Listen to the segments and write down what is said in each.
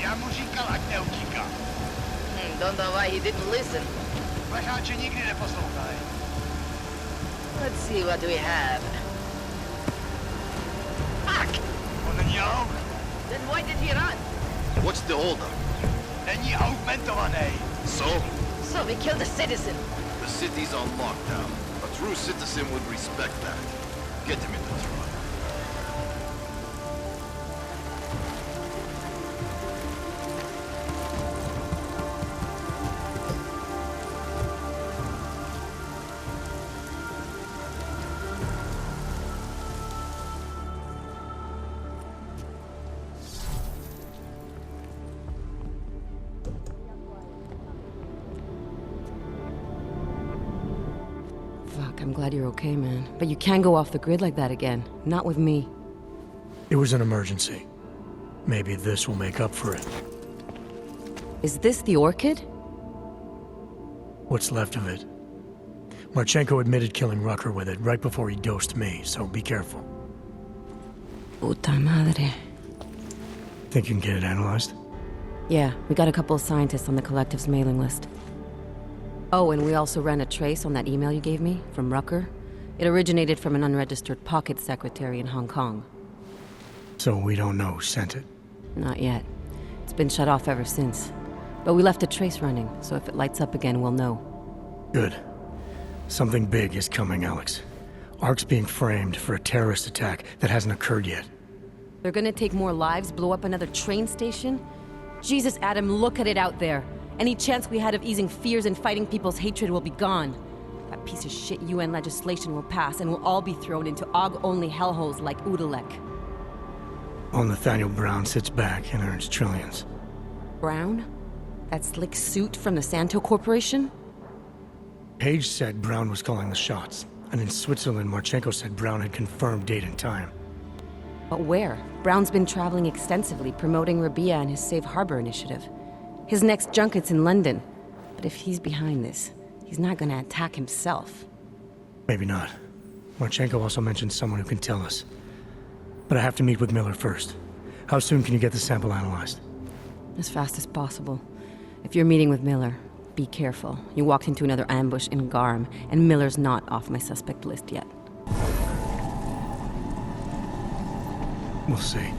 Já mu říkal, ať neutíká. Don't know why he didn't listen. Plecháče nikdy neposlouchají. Let's see what we have. Fuck! On není aut. Then why did he run? What's the holdup? Není augmentovaný. So we killed a citizen. The city's on lockdown. A true citizen would respect that. Get him in the truck. Fuck, I'm glad you're okay, man. But you can't go off the grid like that again. Not with me. It was an emergency. Maybe this will make up for it. Is this the orchid? What's left of it? Marchenko admitted killing Rucker with it right before he dosed me, so be careful. Puta madre. Think you can get it analyzed? Yeah, we got a couple of scientists on the collective's mailing list. Oh, and we also ran a trace on that email you gave me, from Rucker. It originated from an unregistered pocket secretary in Hong Kong. So we don't know who sent it? Not yet. It's been shut off ever since. But we left a trace running, so if it lights up again, we'll know. Good. Something big is coming, Alex. Ark's being framed for a terrorist attack that hasn't occurred yet. They're gonna take more lives, blow up another train station? Jesus, Adam, look at it out there. Any chance we had of easing fears and fighting people's hatred will be gone. That piece of shit UN legislation will pass, and we'll all be thrown into AUG-only hellholes like Udalek. While Nathaniel Brown sits back and earns trillions. Brown? That slick suit from the Santo Corporation? Page said Brown was calling the shots, and in Switzerland, Marchenko said Brown had confirmed date and time. But where? Brown's been traveling extensively, promoting Rabia and his Safe Harbor initiative. His next junket's in London. But if he's behind this, he's not gonna attack himself. Maybe not. Marchenko also mentioned someone who can tell us. But I have to meet with Miller first. How soon can you get the sample analyzed? As fast as possible. If you're meeting with Miller, be careful. You walked into another ambush in Garm, and Miller's not off my suspect list yet. We'll see.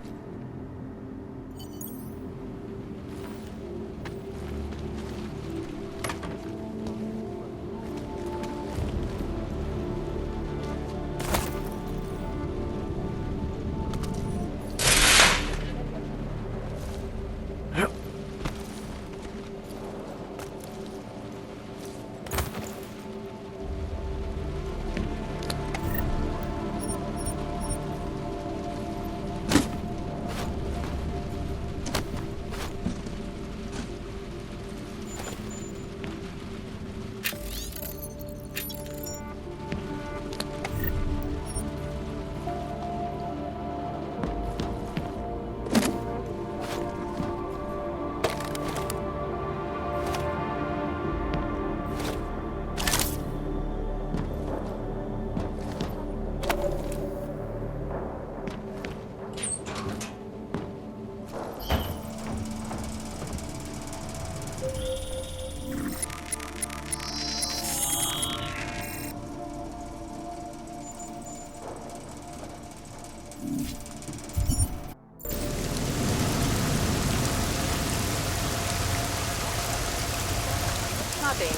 Nothing.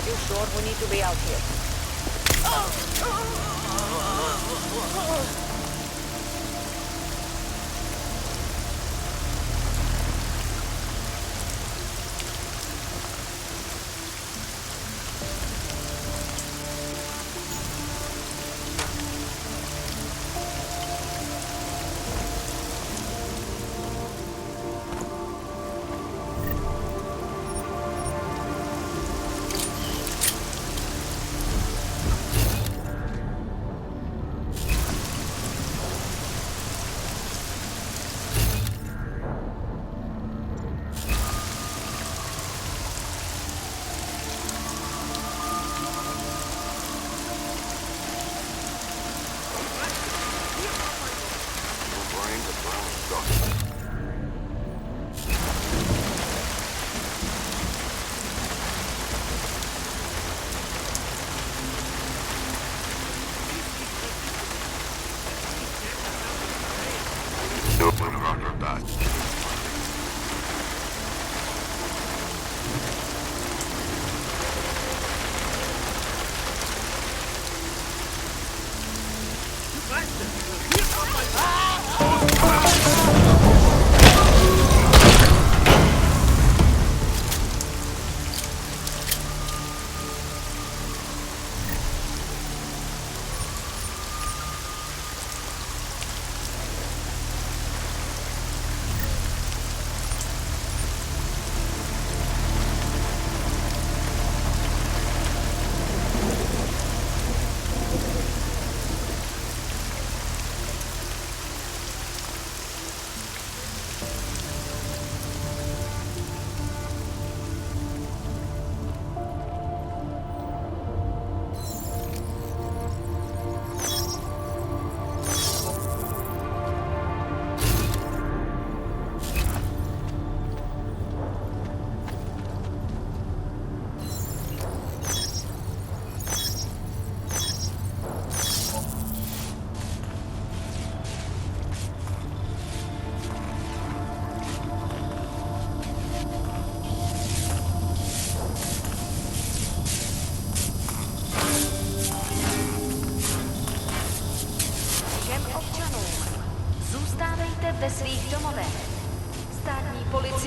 You sure we need to be out here?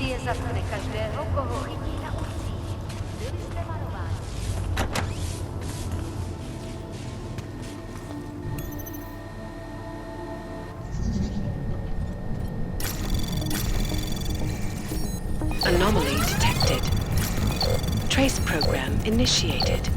Policie zatkne každého, koho chytí na ulicích. Byli jste varováni. Anomaly detected. Trace program initiated.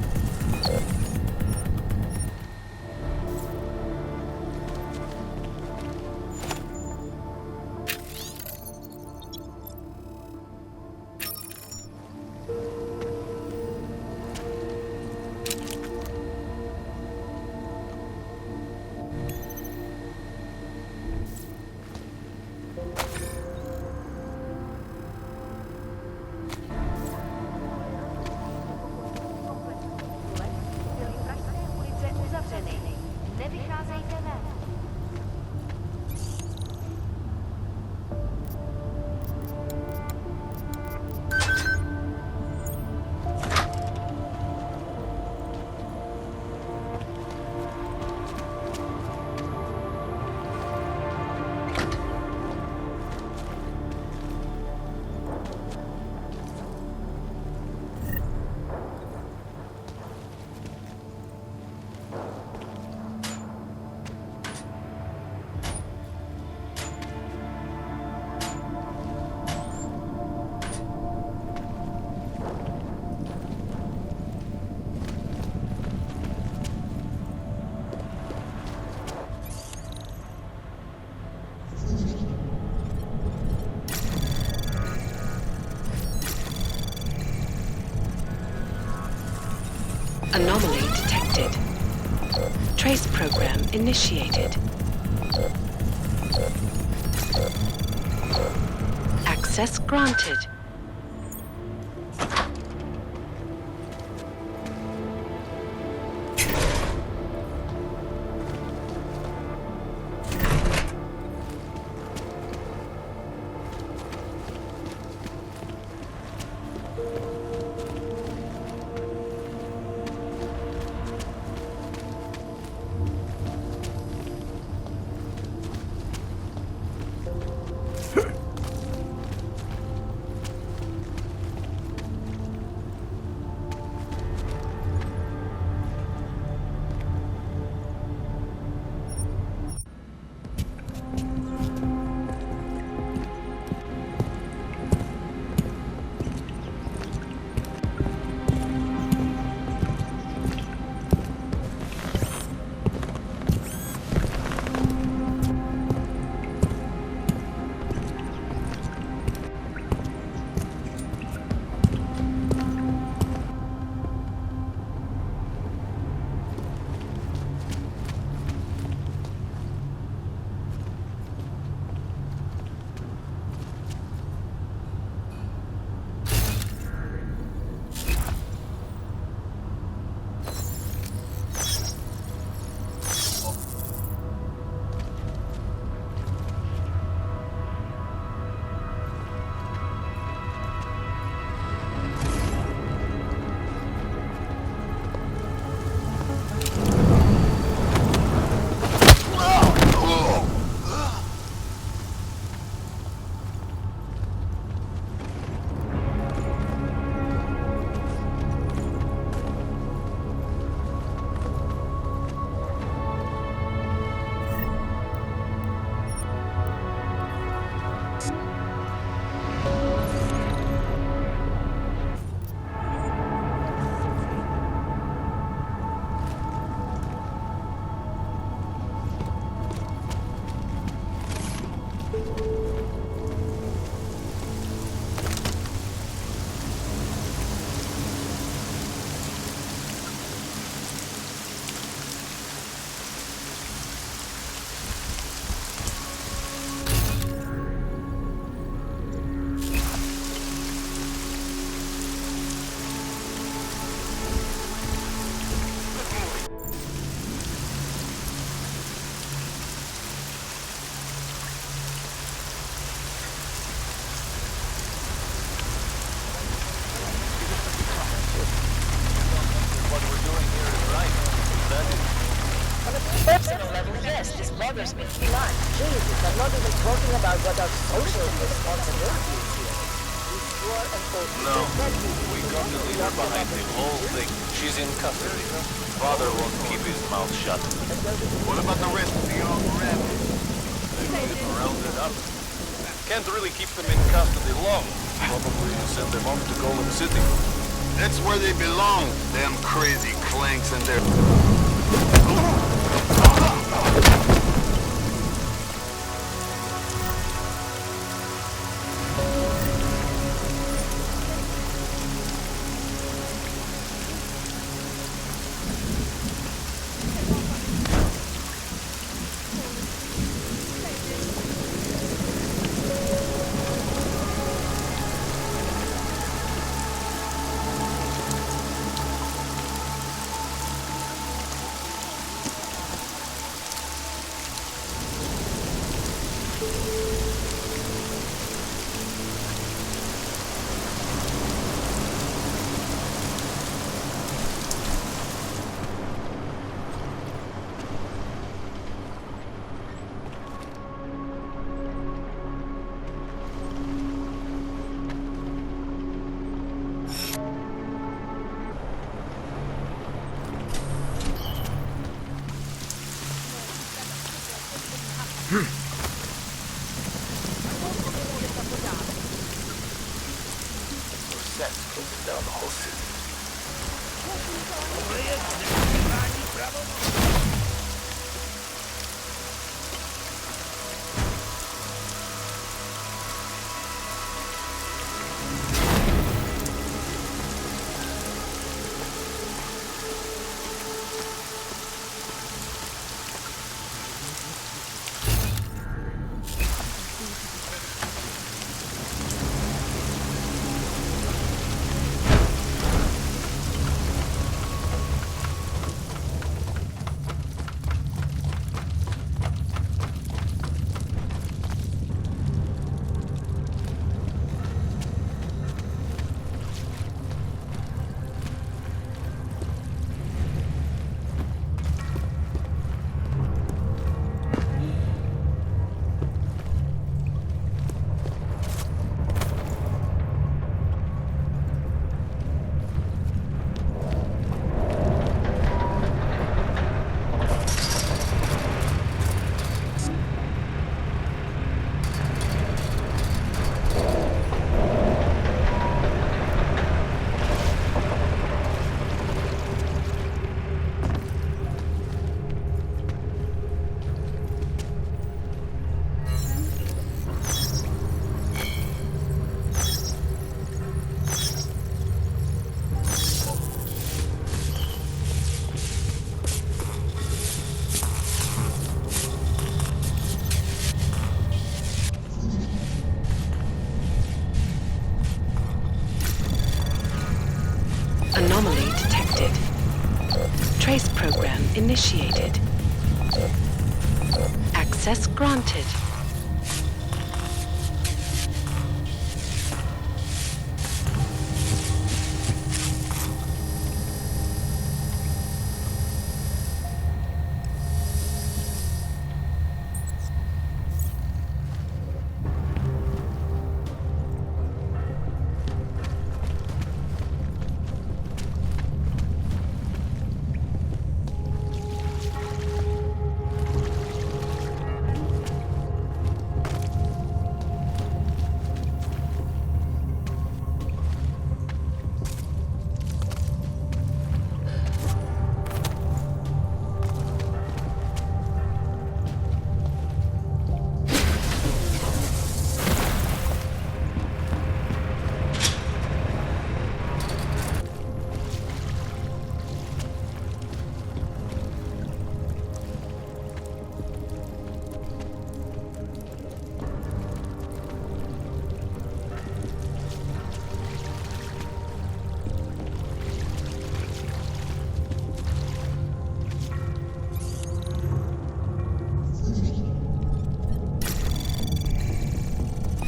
Byly pražské ulice uzavřeny. Nevycházejte ven. Anomaly detected. Trace program initiated. Access granted. Personal level, yes, this bothers me. Come on, Jesus, I'm not even talking about what our social responsibility is here. No. We got the leader behind the whole thing. She's in custody. Father won't keep his mouth shut. What about the rest of the armed rebels? They've been rounded up. Can't really keep them in custody long. Probably send them off to Golem City. That's where they belong, them crazy clanks and their... Down the whole city. Anomaly detected. Trace program initiated. Access granted.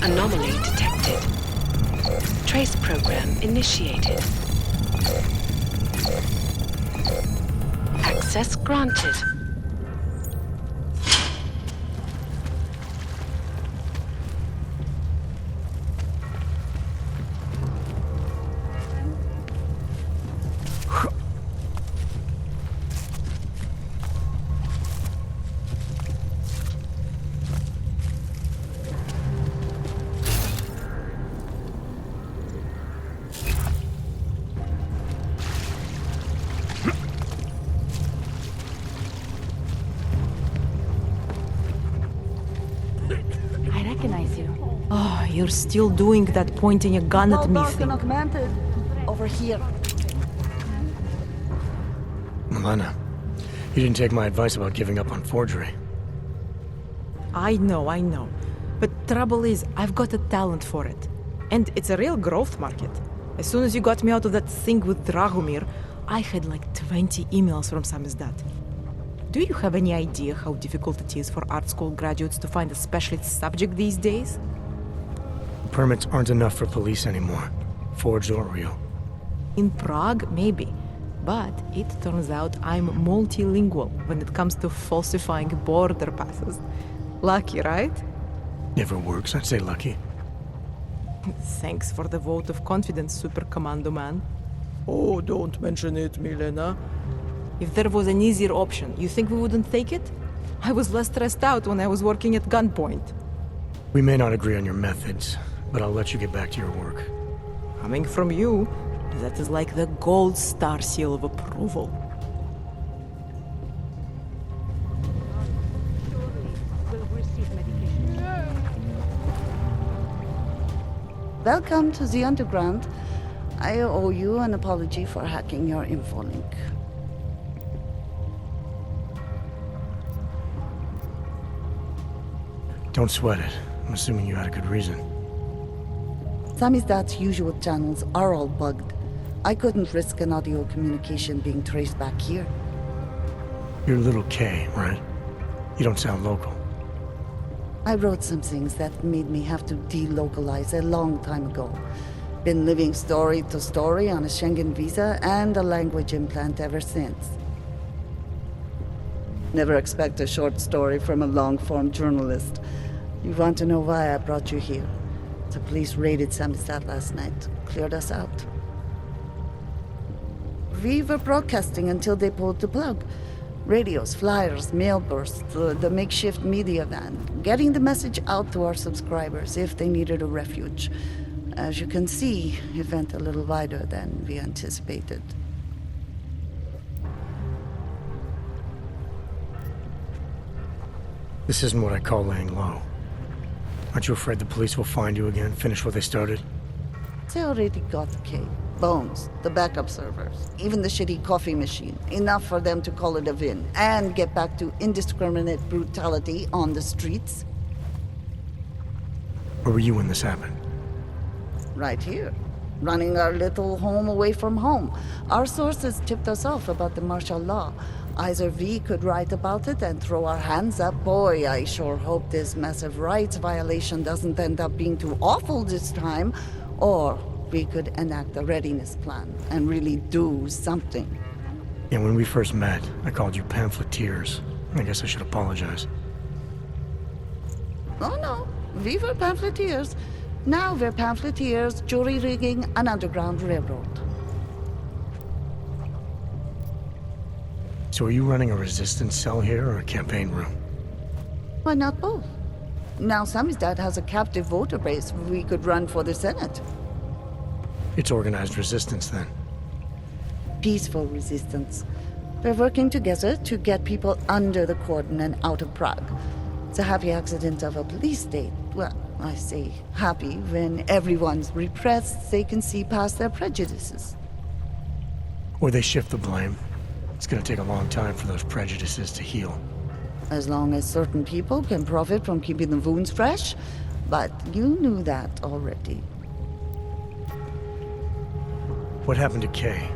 Anomaly detected. Trace program initiated. Access granted. you're still doing that pointing a gun at me thing. Over here. Milena, you didn't take my advice about giving up on forgery. I know. But trouble is, I've got a talent for it. And it's a real growth market. As soon as you got me out of that thing with Dragomir, I had like 20 emails from Samizdat. Do you have any idea how difficult it is for art school graduates to find a specialist subject these days? Permits aren't enough for police anymore, forged or real. In Prague, maybe. But it turns out I'm multilingual when it comes to falsifying border passes. Lucky, right? Never works, I'd say lucky. Thanks for the vote of confidence, Super Commando Man. Oh, don't mention it, Milena. If there was an easier option, you think we wouldn't take it? I was less stressed out when I was working at gunpoint. We may not agree on your methods, but I'll let you get back to your work. Coming from you, that is like the gold star seal of approval. Welcome to the Underground. I owe you an apology for hacking your info link. Don't sweat it. I'm assuming you had a good reason. Samizdat's usual channels are all bugged. I couldn't risk an audio communication being traced back here. You're little K, right? You don't sound local. I wrote some things that made me have to delocalize a long time ago. Been living story to story on a Schengen visa and a language implant ever since. Never expect a short story from a long-form journalist. You want to know why I brought you here? The police raided Samizdat last night. Cleared us out. We were broadcasting until they pulled the plug. Radios, flyers, mail bursts, the makeshift media van. Getting the message out to our subscribers if they needed a refuge. As you can see, it went a little wider than we anticipated. This isn't what I call laying low. Aren't you afraid the police will find you again, finish what they started? They already got the K. Bones, the backup servers, even the shitty coffee machine. Enough for them to call it a win and get back to indiscriminate brutality on the streets. Where were you when this happened? Right here. Running our little home away from home. Our sources tipped us off about the martial law. Either we could write about it and throw our hands up. Boy, I sure hope this massive rights violation doesn't end up being too awful this time. Or we could enact a readiness plan and really do something. Yeah, when we first met, I called you pamphleteers. I guess I should apologize. Oh no, we were pamphleteers. Now we're pamphleteers, jury rigging an underground railroad. So are you running a resistance cell here or a campaign room? Why not both? Now Samizdat has a captive voter base. We could run for the Senate. It's organized resistance then. Peaceful resistance. We're working together to get people under the cordon and out of Prague. It's a happy accident of a police state. Well, I say happy when everyone's repressed, they can see past their prejudices. Or they shift the blame. It's gonna take a long time for those prejudices to heal. As long as certain people can profit from keeping the wounds fresh. But you knew that already. What happened to Kay?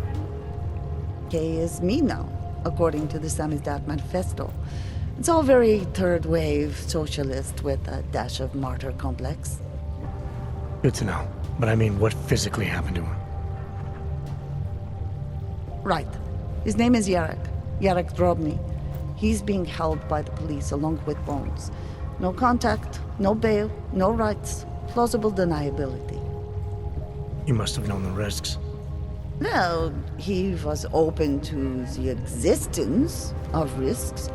Kay is me now, according to the Samizdat Manifesto. It's all very third-wave socialist with a dash of martyr complex. Good to know. But I mean, what physically happened to him? Right. His name is Yarek Drobny. He's being held by the police along with Bones. No contact, no bail, no rights, plausible deniability. He must have known the risks. Well, he was open to the existence of risks.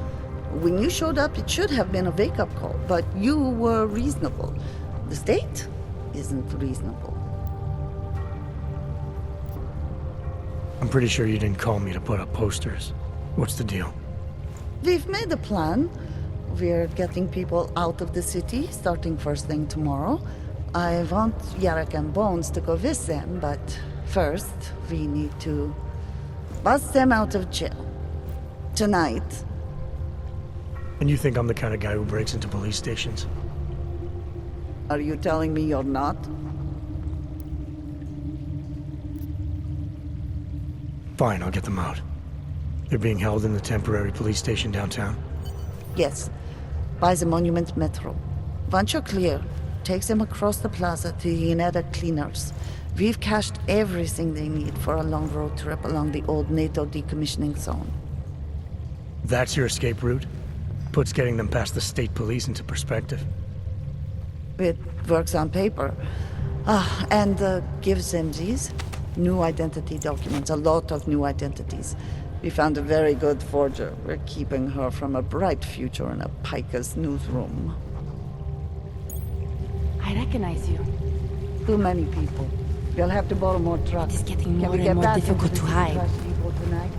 When you showed up, it should have been a wake-up call, but you were reasonable. The state isn't reasonable. I'm pretty sure you didn't call me to put up posters. What's the deal? We've made a plan. We're getting people out of the city, starting first thing tomorrow. I want Yarek and Bones to go with them, but first, we need to bust them out of jail. Tonight. And you think I'm the kind of guy who breaks into police stations? Are you telling me you're not? Fine, I'll get them out. They're being held in the temporary police station downtown? Yes. By the Monument Metro. Once you're clear, take them across the plaza to the United Cleaners. We've cached everything they need for a long road trip along the old NATO decommissioning zone. That's your escape route? Puts getting them past the state police into perspective. It works on paper. And gives them these new identity documents, a lot of new identities. We found a very good forger. We're keeping her from a bright future in a piker's newsroom. I recognize you. Too many people. You'll have to borrow more trucks. It is getting Can more we and get more back difficult into to the hide. trash depot tonight?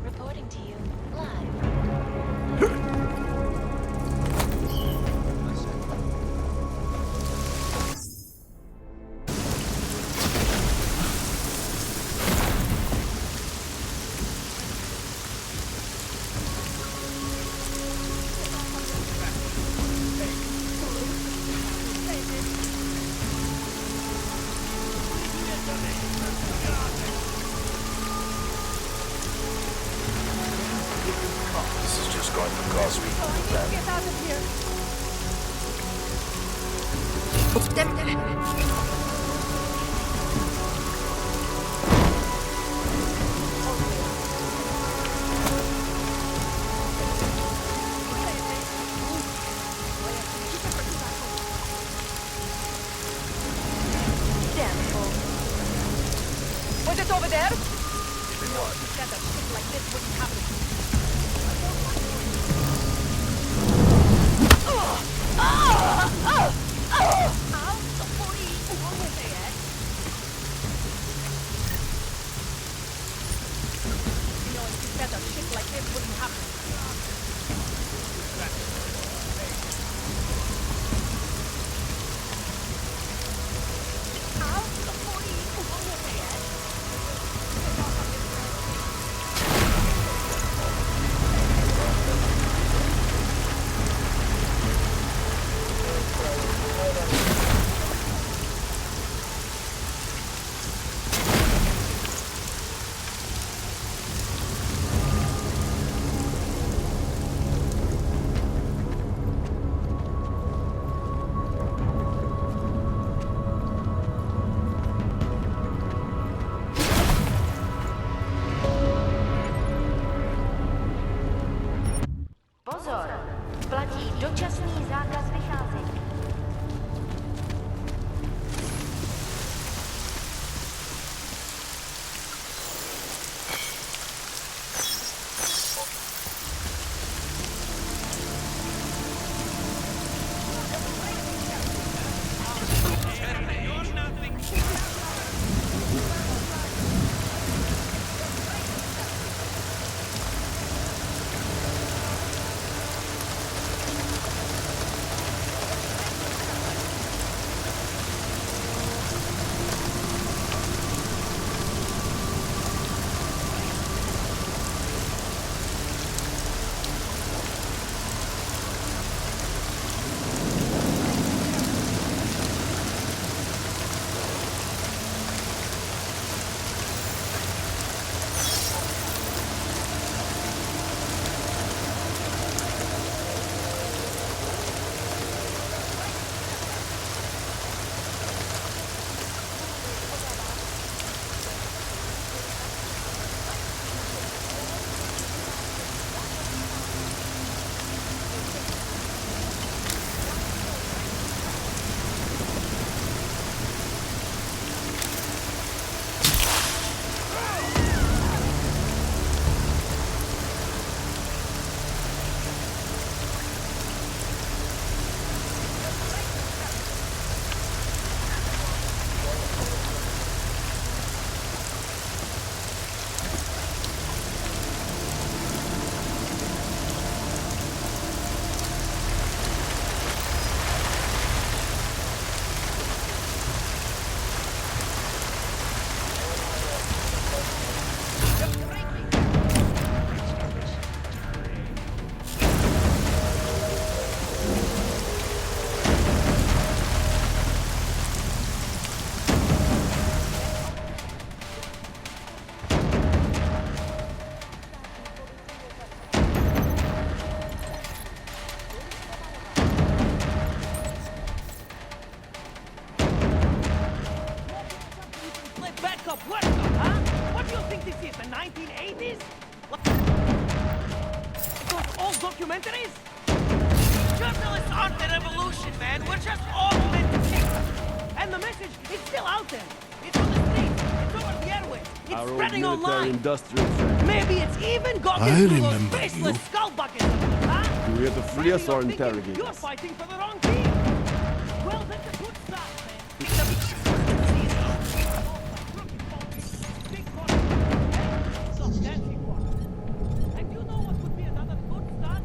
Reporting to you live. This is just going to cause me bad. Get out of here! Damn fool. Was it over there? Said that shit like this wouldn't happen. Shit like this wouldn't happen. up, work up, huh? What do you think this is, the 1980s? Those old documentaries? Journalists aren't the revolution, man. We're just all meant to see. And the message is still out there. It's on the streets. It's over the airways. It's spreading online. Industrial Maybe it's even got I into those remember faceless you. skull buckets of them, huh? You here to free us or interrogate You're us? fighting for the wrong team. Well, that's a good start, man. It's a big corner. Some dancing corner. And you know what would be another good start?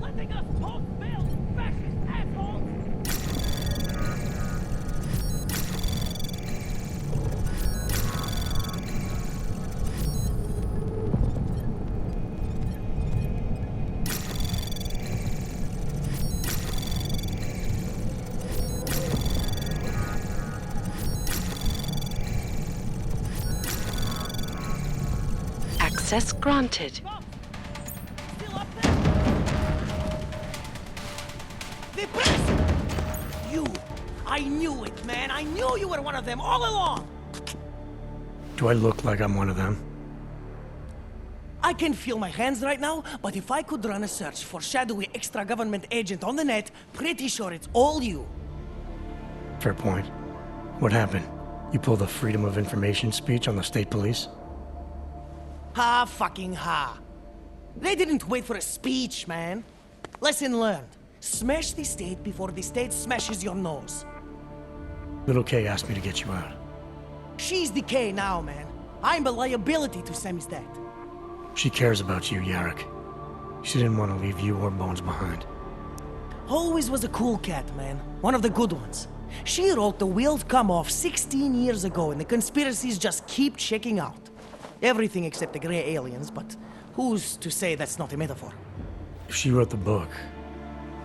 Letting us both fail, fascist assholes. Access granted. Still up there? The press! You! I knew it, man. I knew you were one of them all along. Do I look like I'm one of them? I can feel my hands right now, but if I could run a search for shadowy extra-government agent on the net, pretty sure it's all you. Fair point. What happened? You pulled a Freedom of Information speech on the state police? Ha fucking ha. They didn't wait for a speech, man. Lesson learned. Smash the state before the state smashes your nose. Little K asked me to get you out. She's the K now, man. I'm a liability to Sammy's dad. She cares about you, Yarrick. She didn't want to leave you or Bones behind. Always was a cool cat, man. One of the good ones. She wrote The Wheels Come Off 16 years ago, and the conspiracies just keep checking out. Everything except the gray aliens, but who's to say that's not a metaphor? If she wrote the book,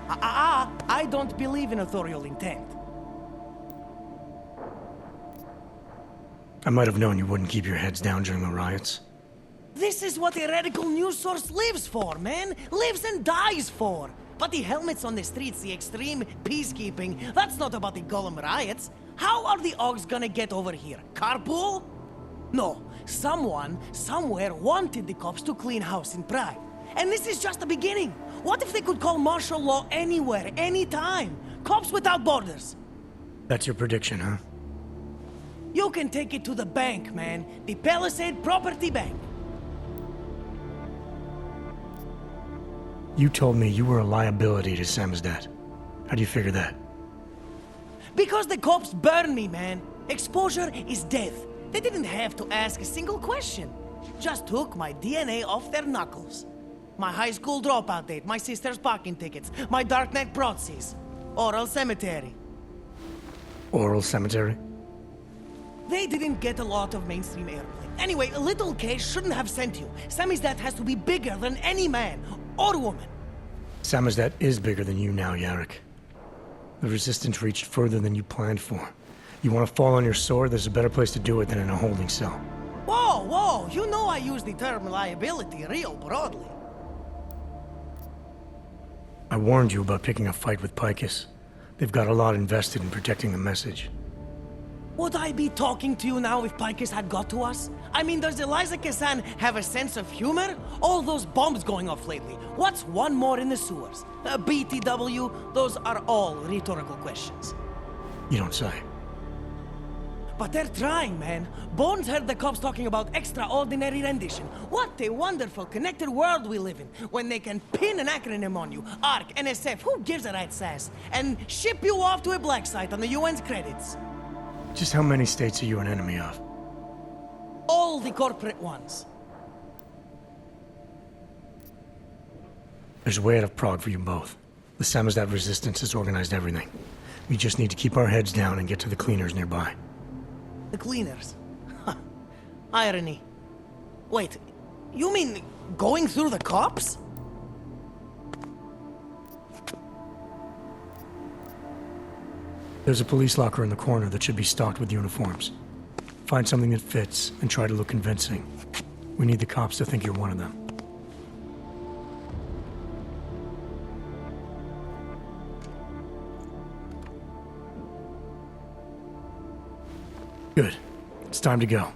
I don't believe in authorial intent. I might have known you wouldn't keep your heads down during the riots. This is what a radical news source lives for, man. Lives and dies for. But the helmets on the streets, the extreme peacekeeping, that's not about the Golem riots. How are the Augs gonna get over here? Carpool? No. Someone, somewhere, wanted the cops to clean house in Pride. And this is just the beginning. What if they could call martial law anywhere, anytime? Cops without borders. That's your prediction, huh? You can take it to the bank, man. The Palisade Property Bank. You told me you were a liability to Samizdat. How do you figure that? Because the cops burn me, man. Exposure is death. They didn't have to ask a single question. Just took my DNA off their knuckles. My high school dropout date, my sister's parking tickets, my darknet proxies. Oral cemetery. Oral cemetery? They didn't get a lot of mainstream airplay. Anyway, Little K shouldn't have sent you. Samizdat has to be bigger than any man or woman. Samizdat is bigger than you now, Yarrick. The Resistance reached further than you planned for. You want to fall on your sword, there's a better place to do it than in a holding cell. Whoa, whoa, you know I use the term liability real broadly. I warned you about picking a fight with Picus. They've got a lot invested in protecting the message. Would I be talking to you now if Picus had got to us? I mean, does Eliza Kazan have a sense of humor? All those bombs going off lately. What's one more in the sewers? BTW, those are all rhetorical questions. You don't say. But they're trying, man. Bones heard the cops talking about extraordinary rendition. What a wonderful connected world we live in, when they can pin an acronym on you, ARC, NSF, who gives a rat's ass, and ship you off to a black site on the UN's credits. Just how many states are you an enemy of? All the corporate ones. There's a way out of Prague for you both. The Samizdat Resistance has organized everything. We just need to keep our heads down and get to the cleaners nearby. The cleaners. Irony. Wait, you mean going through the cops? There's a police locker in the corner that should be stocked with uniforms. Find something that fits and try to look convincing. We need the cops to think you're one of them. Good. It's time to go.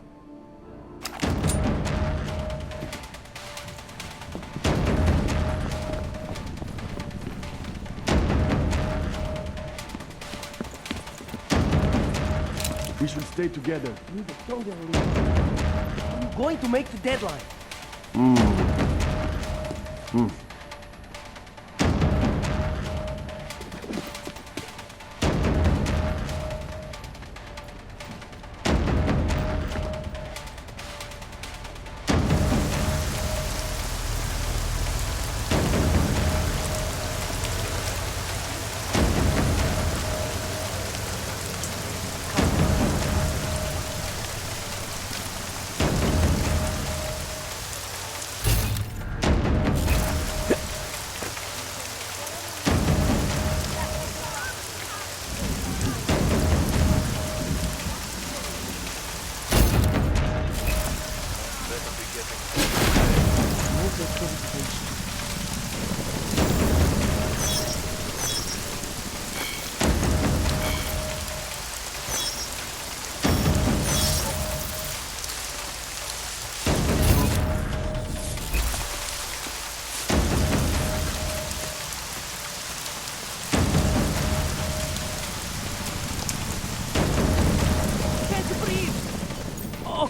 We should stay together. I'm going to make the deadline.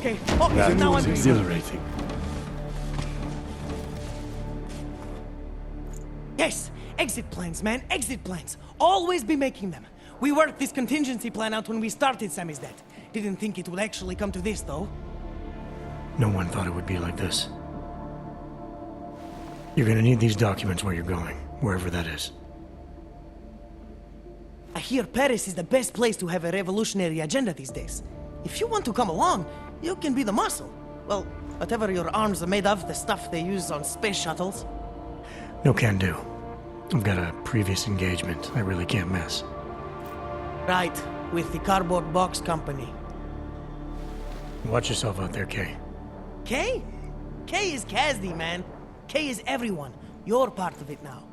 Okay, That now was I'm... exhilarating. Yes! Exit plans, man, exit plans. Always be making them. We worked this contingency plan out when we started Sammy's death. Didn't think it would actually come to this, though. No one thought it would be like this. You're gonna need these documents where you're going, wherever that is. I hear Paris is the best place to have a revolutionary agenda these days. If you want to come along, you can be the muscle. Well, whatever your arms are made of, the stuff they use on space shuttles. No can do. I've got a previous engagement I really can't miss. Right, with the cardboard box company. Watch yourself out there, Kay. Kay? Kay is Kasdi, man. Kay is everyone. You're part of it now.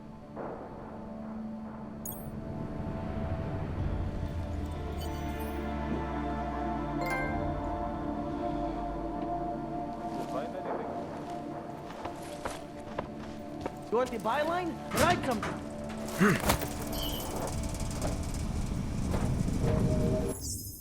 You want the byline? Write something.